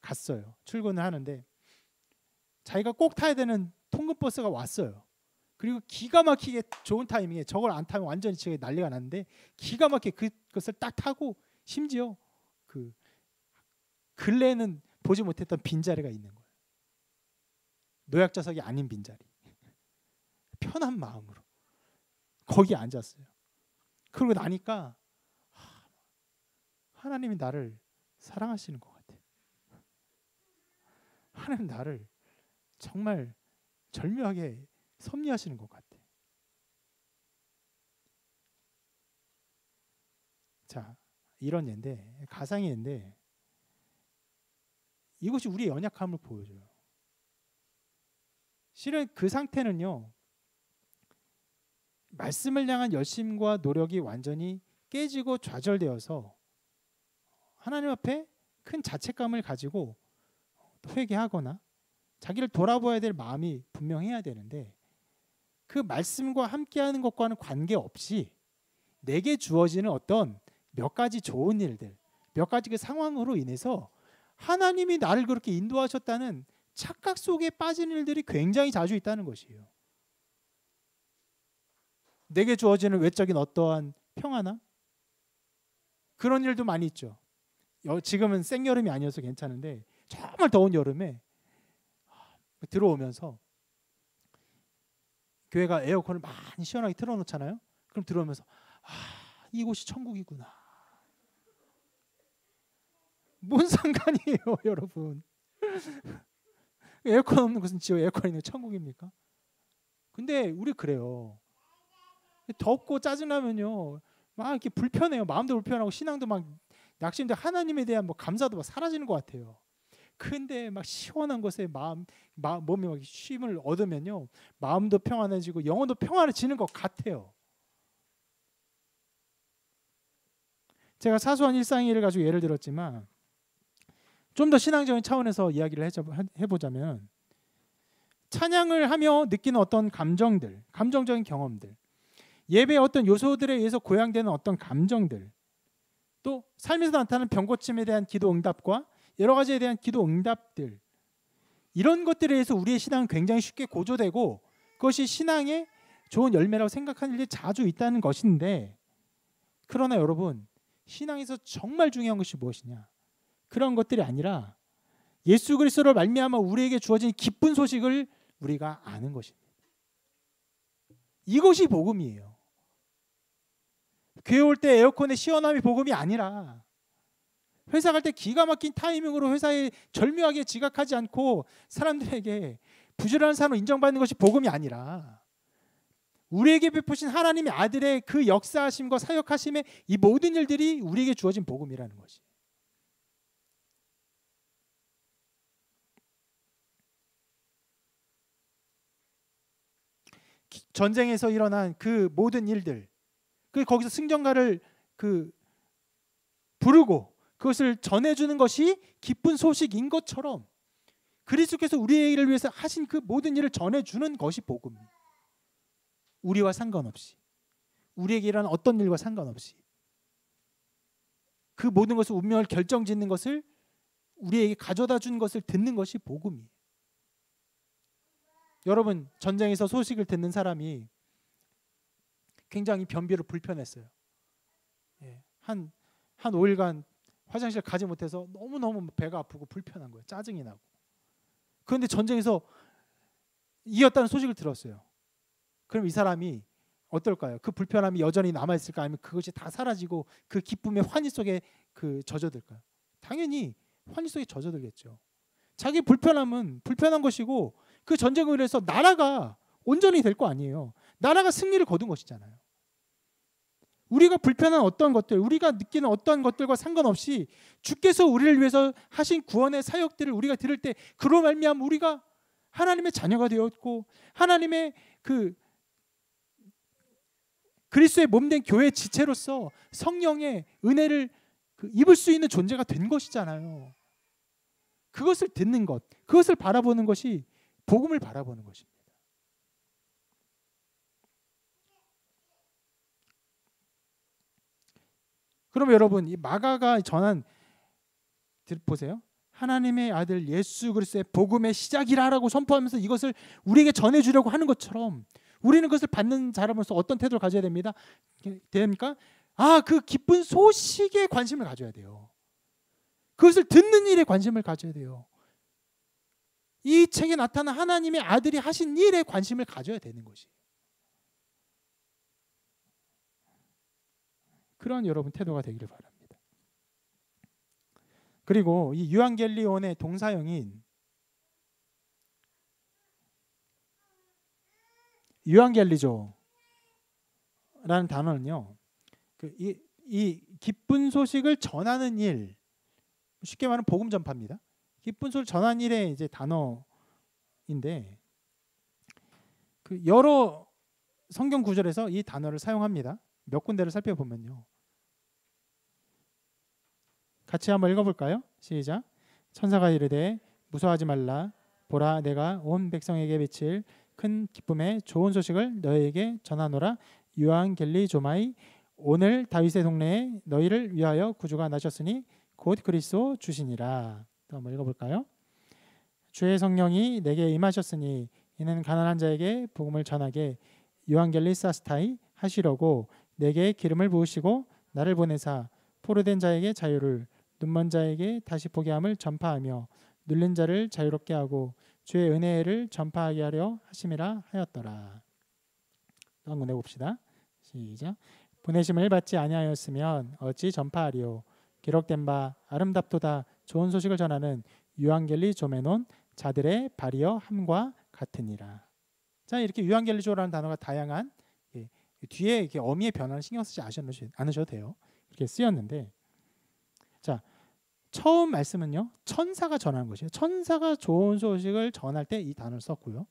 갔어요. 출근을 하는데 자기가 꼭 타야 되는 통근버스가 왔어요. 그리고 기가 막히게 좋은 타이밍에, 저걸 안 타면 완전히 지금 난리가 났는데 기가 막히게 그것을 딱 타고, 심지어 그 근래에는 보지 못했던 빈자리가 있는 거예요. 노약자석이 아닌 빈자리. 편한 마음으로 거기 앉았어요. 그러고 나니까 하나님이 나를 사랑하시는 것 같아요. 하나님 나를 정말 절묘하게 섭리하시는 것 같아요. 자, 이런 예인데, 가상의 예인데 이것이 우리의 연약함을 보여줘요. 실은 그 상태는요, 말씀을 향한 열심과 노력이 완전히 깨지고 좌절되어서 하나님 앞에 큰 자책감을 가지고 회개하거나 자기를 돌아봐야 될 마음이 분명해야 되는데, 그 말씀과 함께하는 것과는 관계없이 내게 주어지는 어떤 몇 가지 좋은 일들, 몇 가지 그 상황으로 인해서 하나님이 나를 그렇게 인도하셨다는 착각 속에 빠진 일들이 굉장히 자주 있다는 것이에요. 내게 주어지는 외적인 어떠한 평안함, 그런 일도 많이 있죠. 지금은 생여름이 아니어서 괜찮은데 정말 더운 여름에 들어오면서 교회가 에어컨을 많이 시원하게 틀어놓잖아요. 그럼 들어오면서 이곳이 천국이구나. 뭔 상관이에요, 여러분. 에어컨 없는 곳은 지옥, 에어컨 있는 천국입니까? 근데 우리 그래요. 덥고 짜증나면요 막 이렇게 불편해요. 마음도 불편하고 신앙도 막 낙심돼, 하나님에 대한 감사도 막 사라지는 것 같아요. 근데 막 시원한 곳에 몸이 막 쉼을 얻으면요 마음도 평안해지고 영혼도 평안해지는 것 같아요. 제가 사소한 일상일을 가지고 예를 들었지만 좀 더 신앙적인 차원에서 이야기를 해보자면, 찬양을 하며 느끼는 어떤 감정들, 감정적인 경험들, 예배의 어떤 요소들에 의해서 고양되는 어떤 감정들, 또 삶에서 나타나는 병고침에 대한 기도 응답과 여러 가지에 대한 기도 응답들, 이런 것들에 의해서 우리의 신앙은 굉장히 쉽게 고조되고 그것이 신앙의 좋은 열매라고 생각하는 일이 자주 있다는 것인데, 그러나 여러분, 신앙에서 정말 중요한 것이 무엇이냐? 그런 것들이 아니라 예수 그리스도를 말미암아 우리에게 주어진 기쁜 소식을 우리가 아는 것입니다. 이것이 복음이에요. 교회 올 때 에어컨의 시원함이 복음이 아니라, 회사 갈 때 기가 막힌 타이밍으로 회사에 절묘하게 지각하지 않고 사람들에게 부지런한 사람으로 인정받는 것이 복음이 아니라, 우리에게 베푸신 하나님의 아들의 그 역사하심과 사역하심의 이 모든 일들이 우리에게 주어진 복음이라는 것이. 전쟁에서 일어난 그 모든 일들, 거기서 승전가를 부르고 그것을 전해주는 것이 기쁜 소식인 것처럼, 그리스도께서 우리를 위해서 하신 그 모든 일을 전해주는 것이 복음. 우리와 상관없이, 우리에게 일어나는 어떤 일과 상관없이 그 모든 것을, 운명을 결정짓는 것을 우리에게 가져다 준 것을 듣는 것이 복음이에요. 여러분, 전쟁에서 소식을 듣는 사람이 굉장히 변비로 불편했어요. 한 5일간 화장실 가지 못해서 너무너무 배가 아프고 불편한 거예요. 짜증이 나고. 그런데 전쟁에서 이겼다는 소식을 들었어요. 그럼 이 사람이 어떨까요? 그 불편함이 여전히 남아 있을까? 아니면 그것이 다 사라지고 그 기쁨의 환희 속에 젖어들까요? 당연히 환희 속에 젖어들겠죠. 자기 불편함은 불편한 것이고 그 전쟁을 해서 나라가 온전히 될 거 아니에요. 나라가 승리를 거둔 것이잖아요. 우리가 불편한 어떤 것들, 우리가 느끼는 어떤 것들과 상관없이 주께서 우리를 위해서 하신 구원의 사역들을 우리가 들을 때 그로 말미암아 우리가 하나님의 자녀가 되었고 하나님의 그리스도의 몸된 교회 지체로서 성령의 은혜를 입을 수 있는 존재가 된 것이잖아요. 그것을 듣는 것, 그것을 바라보는 것이 복음을 바라보는 것입니다. 그럼 여러분 이 마가가 전한 보세요. 하나님의 아들 예수 그리스도의 복음의 시작이라고 선포하면서 이것을 우리에게 전해주려고 하는 것처럼 우리는 그것을 받는 자로서 어떤 태도를 가져야 됩니까? 그 기쁜 소식에 관심을 가져야 돼요. 그것을 듣는 일에 관심을 가져야 돼요. 이 책에 나타난 하나님의 아들이 하신 일에 관심을 가져야 되는 것이에요. 그런 여러분 태도가 되기를 바랍니다. 그리고 이 유앙겔리온의 동사형인 유앙겔리조라는 단어는요, 이 기쁜 소식을 전하는 일, 쉽게 말하면 복음 전파입니다. 기쁜 소식을 전하는 일의 이제 단어인데 여러 성경 구절에서 이 단어를 사용합니다. 몇 군데를 살펴보면요. 같이 한번 읽어볼까요? 시작. 천사가 이르되 무서워하지 말라. 보라 내가 온 백성에게 비칠 큰 기쁨의 좋은 소식을 너희에게 전하노라. 유앙겔리조마이 오늘 다윗의 동네에 너희를 위하여 구주가 나셨으니 곧 그리스도 주시니라. 또 한번 읽어볼까요? 주의 성령이 내게 임하셨으니 이는 가난한 자에게 복음을 전하게 유앙겔리사스타이 하시려고 내게 기름을 부으시고 나를 보내사 포로된 자에게 자유를 눈먼 자에게 다시 보게 함을 전파하며 눌린 자를 자유롭게 하고 주의 은혜를 전파하게 하려 하심이라 하였더라. 또 한번 해봅시다. 시작. 보내심을 받지 아니하였으면 어찌 전파하리요. 기록된 바 아름답도다 좋은 소식을 전하는 유앙겔리조메논 자들의 발이여 함과 같으니라. 자, 이렇게 유앙겔리조라는 단어가 다양한 뒤에 이렇게 어미의 변화는 신경 쓰지 않으셔도 돼요. 이렇게 쓰였는데, 자, 처음 말씀은요 천사가 전하는 것이에요. 천사가 좋은 소식을 전할 때 이 단어를 썼고요.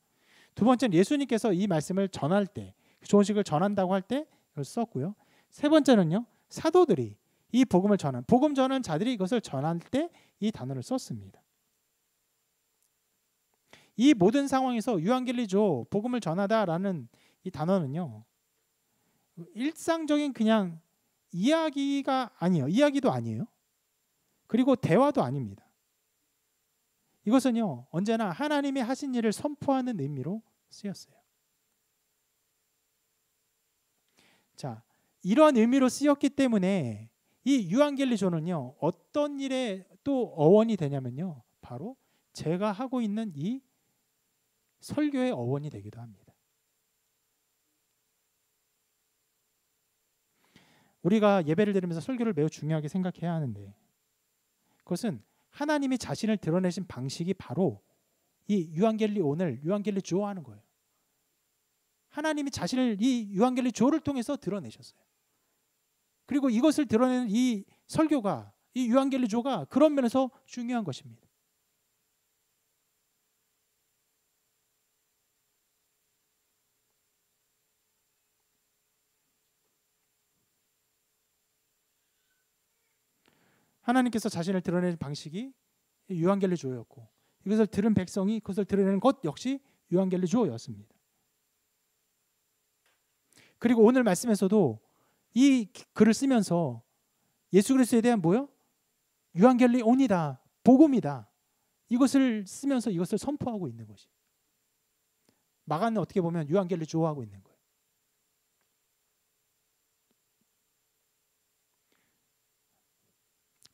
두 번째는 예수님께서 이 말씀을 전할 때, 좋은 소식을 전한다고 할 때 이걸 썼고요. 세 번째는요 사도들이 이 복음을 복음 전하는 자들이 이것을 전할 때 이 단어를 썼습니다. 이 모든 상황에서 유앙겔리조 복음을 전하다라는 이 단어는요 일상적인 그냥 이야기도 아니에요. 그리고 대화도 아닙니다. 이것은요 언제나 하나님이 하신 일을 선포하는 의미로 쓰였어요. 자, 이러한 의미로 쓰였기 때문에 이 유앙겔리조는요 어떤 일에 또 어원이 되냐면요 바로 제가 하고 있는 이 설교의 어원이 되기도 합니다. 우리가 예배를 드리면서 설교를 매우 중요하게 생각해야 하는데 그것은 하나님이 자신을 드러내신 방식이 바로 이 유앙겔리온을 유앙겔리조 하는 거예요. 하나님이 자신을 이 유앙겔리조를 통해서 드러내셨어요. 그리고 이것을 드러내는 이 설교가 이 유앙겔리조가 그런 면에서 중요한 것입니다. 하나님께서 자신을 드러내는 방식이 유앙겔리조였고 이것을 들은 백성이 그것을 드러내는 것 역시 유앙겔리조였습니다. 그리고 오늘 말씀에서도 이 글을 쓰면서 예수 그리스도에 대한 뭐요? 유앙겔리온이다, 복음이다. 이것을 쓰면서 이것을 선포하고 있는 것이. 마가는 어떻게 보면 유앙겔리조하고 있는 거예요.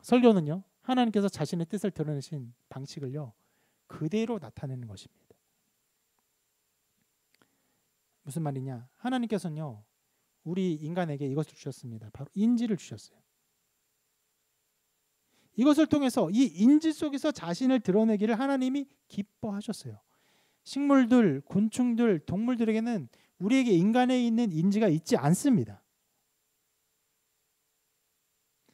설교는요 하나님께서 자신의 뜻을 드러내신 방식을요 그대로 나타내는 것입니다. 무슨 말이냐? 하나님께서는요 우리 인간에게 이것을 주셨습니다. 바로 인지를 주셨어요. 이것을 통해서 이 인지 속에서 자신을 드러내기를 하나님이 기뻐하셨어요. 식물들, 곤충들, 동물들에게는 우리에게 인간에 있는 인지가 있지 않습니다.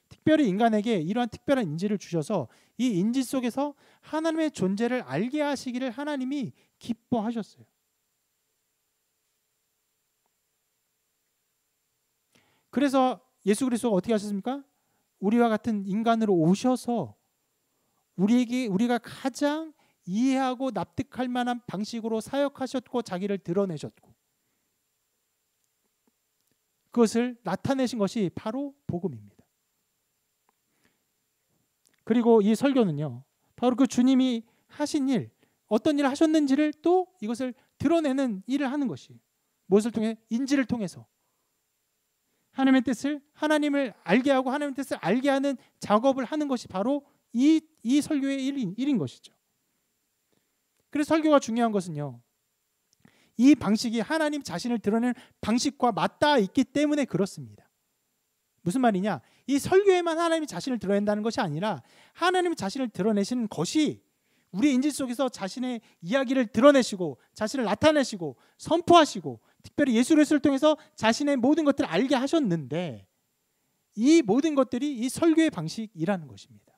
특별히 인간에게 이러한 특별한 인지를 주셔서 이 인지 속에서 하나님의 존재를 알게 하시기를 하나님이 기뻐하셨어요. 그래서 예수 그리스도가 어떻게 하셨습니까? 우리와 같은 인간으로 오셔서 우리가 가장 이해하고 납득할 만한 방식으로 사역하셨고 자기를 드러내셨고 그것을 나타내신 것이 바로 복음입니다. 그리고 이 설교는요, 바로 그 주님이 하신 일, 어떤 일을 하셨는지를 또 이것을 드러내는 일을 하는 것이에요. 무엇을 통해? 인지를 통해서 하나님의 뜻을, 하나님을 알게 하고 하나님의 뜻을 알게 하는 작업을 하는 것이 바로 이 설교의 일인 것이죠. 그래서 설교가 중요한 것은요, 이 방식이 하나님 자신을 드러내는 방식과 맞닿아 있기 때문에 그렇습니다. 무슨 말이냐? 이 설교에만 하나님이 자신을 드러낸다는 것이 아니라 하나님이 자신을 드러내시는 것이 우리 인지 속에서 자신의 이야기를 드러내시고 자신을 나타내시고 선포하시고 특별히 예수 그리스도를 통해서 자신의 모든 것들을 알게 하셨는데 이 모든 것들이 이 설교의 방식이라는 것입니다.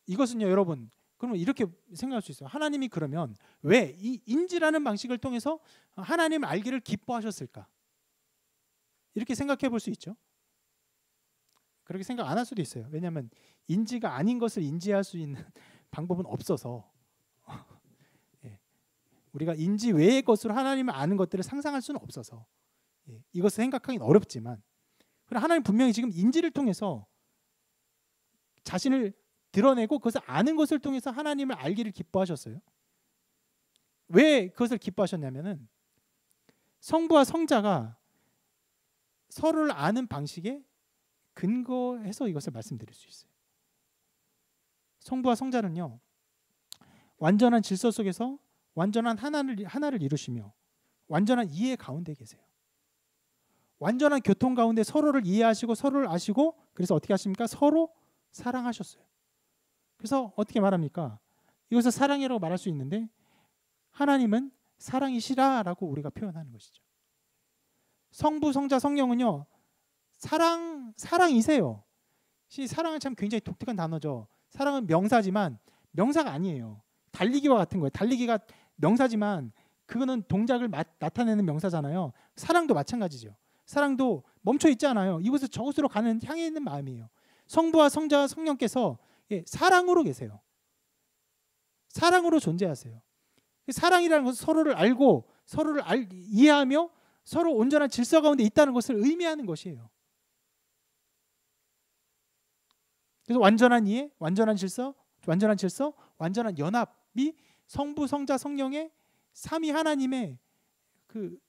이것은요, 여러분, 그러면 이렇게 생각할 수 있어요. 하나님이 그러면 왜 이 인지라는 방식을 통해서 하나님을 알기를 기뻐하셨을까? 이렇게 생각해 볼 수 있죠. 그렇게 생각 안 할 수도 있어요. 왜냐하면 인지가 아닌 것을 인지할 수 있는 방법은 없어서 우리가 인지 외의 것으로 하나님을 아는 것들을 상상할 수는 없어서 이것을 생각하기는 어렵지만 그러나 하나님 분명히 지금 인지를 통해서 자신을 드러내고 그것을 아는 것을 통해서 하나님을 알기를 기뻐하셨어요. 왜 그것을 기뻐하셨냐면은 성부와 성자가 서로를 아는 방식에 근거해서 이것을 말씀드릴 수 있어요. 성부와 성자는요, 완전한 질서 속에서 완전한 하나를 이루시며 완전한 이해 가운데 계세요. 완전한 교통 가운데 서로를 이해하시고 서로를 아시고 그래서 어떻게 하십니까? 서로 사랑하셨어요. 그래서 어떻게 말합니까? 이것을 사랑이라고 말할 수 있는데 하나님은 사랑이시라라고 우리가 표현하는 것이죠. 성부, 성자, 성령은요, 사랑이세요. 사랑은 참 굉장히 독특한 단어죠. 사랑은 명사지만 명사가 아니에요. 달리기와 같은 거예요. 달리기가 명사지만 그거는 동작을 나타내는 명사잖아요. 사랑도 마찬가지죠. 사랑도 멈춰 있지 않아요. 이곳에서 저곳으로 향해 있는 마음이에요. 성부와 성자와 성령께서 사랑으로 계세요. 사랑으로 존재하세요. 사랑이라는 것은 서로를 알고 서로를 이해하며 서로 온전한 질서 가운데 있다는 것을 의미하는 것이에요. 그래서 완전한 이해, 완전한 질서, 완전한 연합이 성부, 성자, 성령의 삼위 하나님의 그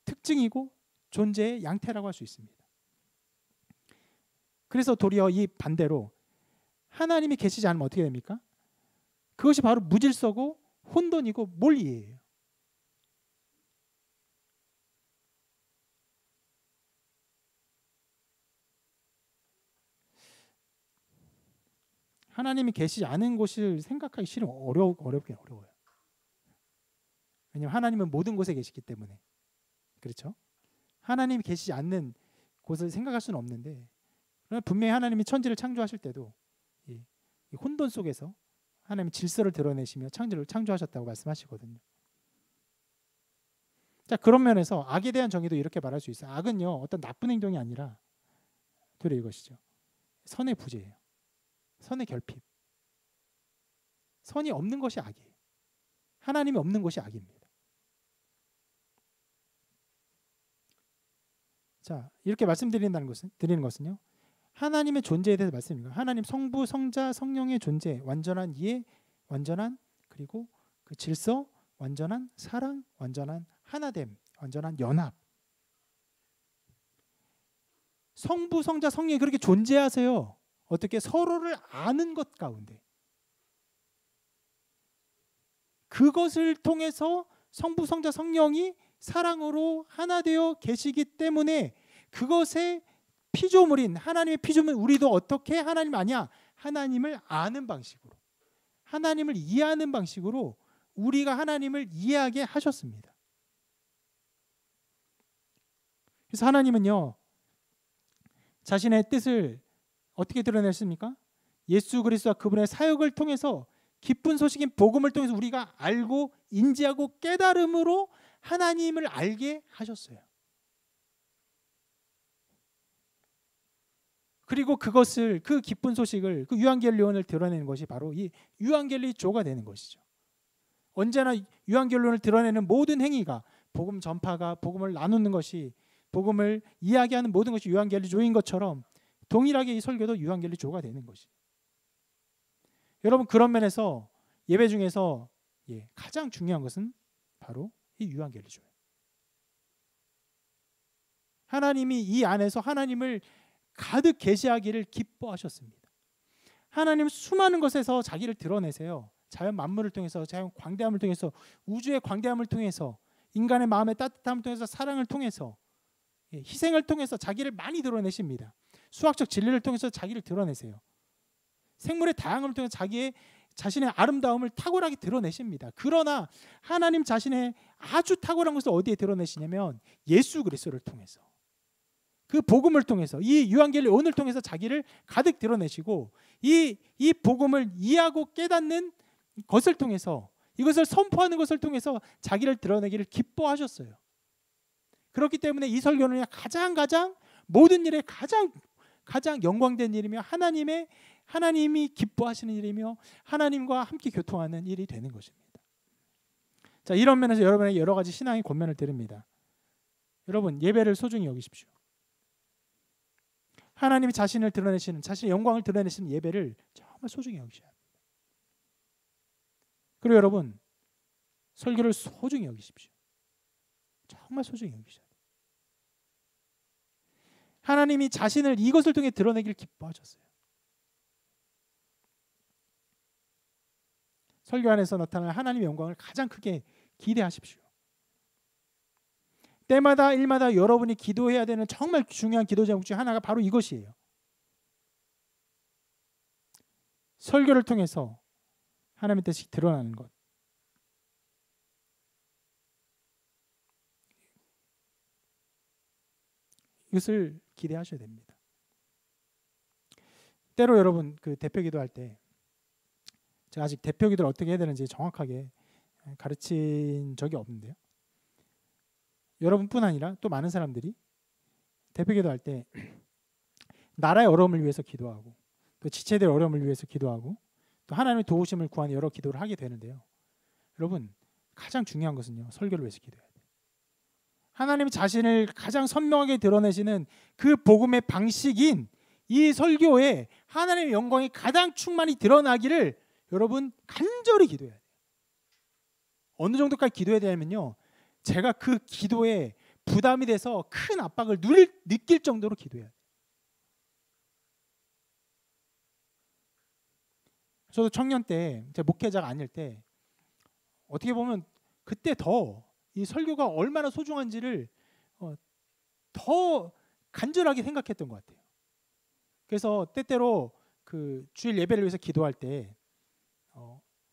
특징이고 존재의 양태라고 할 수 있습니다. 그래서 도리어 이 반대로 하나님이 계시지 않으면 어떻게 됩니까? 그것이 바로 무질서고 혼돈이고 몰이에요. 하나님이 계시지 않은 곳을 생각하기 싫으면 어렵긴 어려워요. 왜냐하면 하나님은 모든 곳에 계시기 때문에. 그렇죠? 하나님이 계시지 않는 곳을 생각할 수는 없는데 그러나 분명히 하나님이 천지를 창조하실 때도 이 혼돈 속에서 하나님이 질서를 드러내시며 창조를 창조하셨다고 말씀하시거든요. 자, 그런 면에서 악에 대한 정의도 이렇게 말할 수 있어요. 악은요, 어떤 나쁜 행동이 아니라 되려 이것이죠. 선의 부재예요. 선의 결핍. 선이 없는 것이 악이에요. 하나님이 없는 것이 악입니다. 자, 이렇게 말씀드리는 것은요, 하나님의 존재에 대해서 말씀입니다. 하나님 성부, 성자, 성령의 존재, 완전한 이해, 완전한 그리고 그 질서, 완전한 사랑, 완전한 하나됨, 완전한 연합. 성부, 성자, 성령이 그렇게 존재하세요. 어떻게? 서로를 아는 것 가운데. 그것을 통해서 성부, 성자, 성령이 사랑으로 하나 되어 계시기 때문에 그것의 피조물인 하나님의 피조물 우리도 어떻게 하나님 아냐? 하나님을 아는 방식으로, 하나님을 이해하는 방식으로 우리가 하나님을 이해하게 하셨습니다. 그래서 하나님은요, 자신의 뜻을 어떻게 드러냈습니까? 예수 그리스도와 그분의 사역을 통해서, 기쁜 소식인 복음을 통해서 우리가 알고 인지하고 깨달음으로 하나님을 알게 하셨어요. 그리고 그것을, 그 기쁜 소식을, 그 유앙겔리온을 드러내는 것이 바로 이 유앙겔리조가 되는 것이죠. 언제나 유앙겔리온을 드러내는 모든 행위가, 복음 전파가, 복음을 나누는 것이, 복음을 이야기하는 모든 것이 유앙겔리조인 것처럼 동일하게 이 설교도 유앙겔리조가 되는 것이죠. 여러분, 그런 면에서 예배 중에서 가장 중요한 것은 바로 이 유앙겔리조예요. 하나님이 이 안에서 하나님을 가득 계시하기를 기뻐하셨습니다. 하나님 수많은 것에서 자기를 드러내세요. 자연 만물을 통해서, 자연 광대함을 통해서, 우주의 광대함을 통해서, 인간의 마음의 따뜻함을 통해서, 사랑을 통해서, 희생을 통해서 자기를 많이 드러내십니다. 수학적 진리를 통해서 자기를 드러내세요. 생물의 다양함을 통해서 자신의 아름다움을 탁월하게 드러내십니다. 그러나 하나님 자신의 아주 탁월한 것을 어디에 드러내시냐면 예수 그리스도를 통해서, 그 복음을 통해서, 이 유앙겔리온을 통해서 자기를 가득 드러내시고, 이 복음을 이해하고 깨닫는 것을 통해서, 이것을 선포하는 것을 통해서 자기를 드러내기를 기뻐하셨어요. 그렇기 때문에 이 설교는 가장 모든 일에 가장 영광된 일이며, 하나님이 기뻐하시는 일이며, 하나님과 함께 교통하는 일이 되는 것입니다. 자, 이런 면에서 여러분에게 여러 가지 신앙의 권면을 드립니다. 여러분, 예배를 소중히 여기십시오. 하나님이 자신을 드러내시는, 자신의 영광을 드러내시는 예배를 정말 소중히 여기셔야 합니다. 그리고 여러분, 설교를 소중히 여기십시오. 정말 소중히 여기셔야 돼요. 하나님이 자신을 이것을 통해 드러내기를 기뻐하셨어요. 설교 안에서 나타날 하나님의 영광을 가장 크게 기대하십시오. 때마다 일마다 여러분이 기도해야 되는 정말 중요한 기도 제목 중 하나가 바로 이것이에요. 설교를 통해서 하나님의 뜻이 드러나는 것. 이것을 기대하셔야 됩니다. 때로 여러분, 그 대표 기도할 때, 제가 아직 대표 기도를 어떻게 해야 되는지 정확하게 가르친 적이 없는데요, 여러분뿐 아니라 또 많은 사람들이 대표 기도할 때 나라의 어려움을 위해서 기도하고, 또 지체들의 어려움을 위해서 기도하고, 또 하나님의 도우심을 구하는 여러 기도를 하게 되는데요, 여러분, 가장 중요한 것은요, 설교를 위해서 기도해야 돼요. 하나님이 자신을 가장 선명하게 드러내시는 그 복음의 방식인 이 설교에 하나님의 영광이 가장 충만히 드러나기를 여러분 간절히 기도해야 돼요. 어느 정도까지 기도해야 되냐면요, 제가 그 기도에 부담이 돼서 큰 압박을 느낄 정도로 기도해야 돼요. 저도 청년 때, 제가 목회자가 아닐 때, 어떻게 보면 그때 더 이 설교가 얼마나 소중한지를 더 간절하게 생각했던 것 같아요. 그래서 때때로 그 주일 예배를 위해서 기도할 때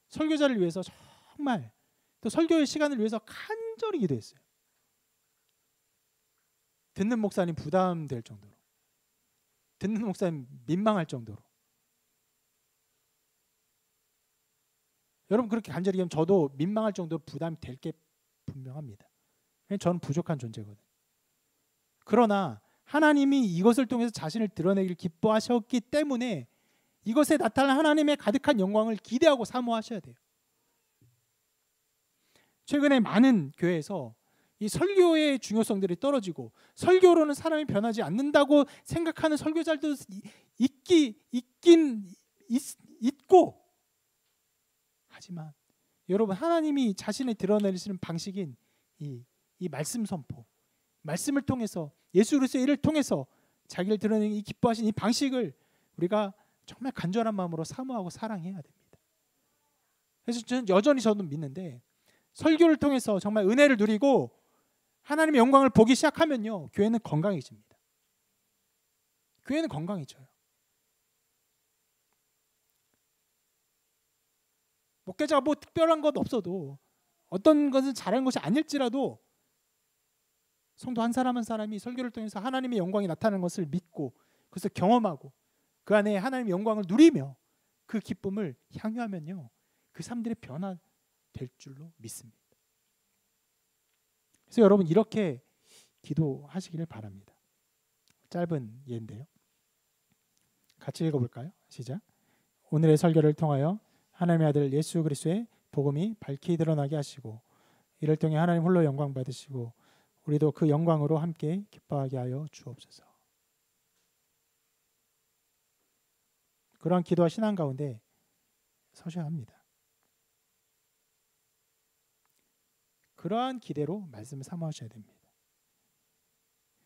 설교자를 위해서 정말, 또 설교의 시간을 위해서 간절히 기도했어요. 듣는 목사님 부담될 정도로, 듣는 목사님 민망할 정도로. 여러분, 그렇게 간절히 하면 저도 민망할 정도로 부담이 될 게 분명합니다. 저는 부족한 존재거든요. 그러나 하나님이 이것을 통해서 자신을 드러내기를 기뻐하셨기 때문에 이것에 나타난 하나님의 가득한 영광을 기대하고 사모하셔야 돼요. 최근에 많은 교회에서 이 설교의 중요성들이 떨어지고, 설교로는 사람이 변하지 않는다고 생각하는 설교자들도 있고, 하지만 여러분, 하나님이 자신을 드러내시는 방식인 이 말씀 선포, 말씀을 통해서, 예수 그리스도의 일을 통해서 자기를 드러내는 이 기뻐하신 이 방식을 우리가 정말 간절한 마음으로 사모하고 사랑해야 됩니다. 그래서 저는 여전히 저도 믿는데 설교를 통해서 정말 은혜를 누리고 하나님의 영광을 보기 시작하면요, 교회는 건강해집니다. 교회는 건강해져요. 목회자가 뭐 특별한 것 없어도 어떤 것은 잘하는 것이 아닐지라도 성도 한 사람 한 사람이 설교를 통해서 하나님의 영광이 나타나는 것을 믿고 그것을 경험하고 그 안에 하나님의 영광을 누리며 그 기쁨을 향유하면요, 그 사람들의 변화될 줄로 믿습니다. 그래서 여러분 이렇게 기도하시기를 바랍니다. 짧은 예인데요. 같이 읽어볼까요? 시작. 오늘의 설교를 통하여 하나님의 아들 예수 그리스도의 복음이 밝히 드러나게 하시고 이를 통해 하나님 홀로 영광 받으시고 우리도 그 영광으로 함께 기뻐하게 하여 주옵소서. 그러한 기도와 신앙 가운데 서셔야 합니다. 그러한 기대로 말씀을 사모하셔야 됩니다.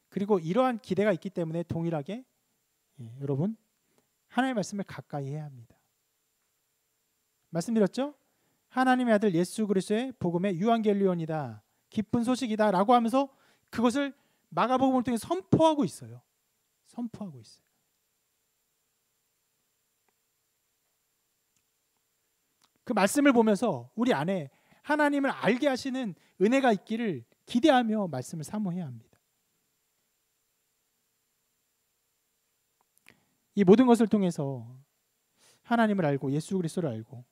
그리고 이러한 기대가 있기 때문에 동일하게 여러분 하나님의 말씀을 가까이 해야 합니다. 말씀드렸죠? 하나님의 아들 예수 그리스도의 복음의 유한겔리온이다, 기쁜 소식이다 라고 하면서 그것을 마가복음을 통해 선포하고 있어요. 선포하고 있어요. 그 말씀을 보면서 우리 안에 하나님을 알게 하시는 은혜가 있기를 기대하며 말씀을 사모해야 합니다. 이 모든 것을 통해서 하나님을 알고 예수 그리스도를 알고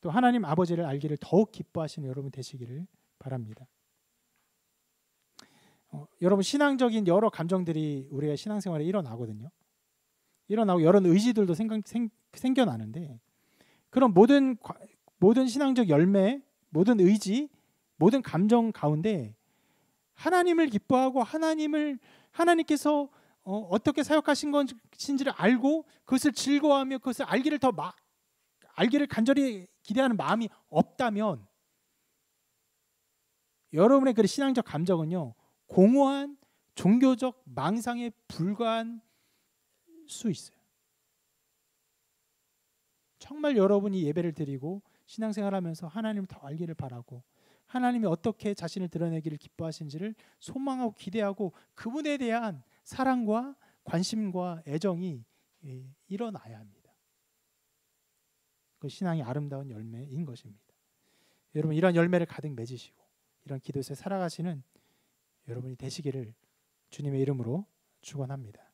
또 하나님 아버지를 알기를 더욱 기뻐하시는 여러분 되시기를 바랍니다. 여러분 신앙적인 여러 감정들이 우리의 신앙생활에 일어나거든요. 일어나고 여러 의지들도 생겨나는데 그런 모든 신앙적 열매, 모든 의지, 모든 감정 가운데 하나님을 기뻐하고 하나님께서 어떻게 사역하신 것인지를 알고 그것을 즐거워하며 그것을 알기를 간절히 기대하는 마음이 없다면 여러분의 그 신앙적 감정은요, 공허한 종교적 망상에 불과한 수 있어요. 정말 여러분이 예배를 드리고 신앙생활하면서 하나님을 더 알기를 바라고 하나님이 어떻게 자신을 드러내기를 기뻐하시는지를 소망하고 기대하고 그분에 대한 사랑과 관심과 애정이 일어나야 합니다. 그 신앙이 아름다운 열매인 것입니다. 여러분 이러한 열매를 가득 맺으시고 이런 기도에서 살아가시는 여러분이 되시기를 주님의 이름으로 축원합니다.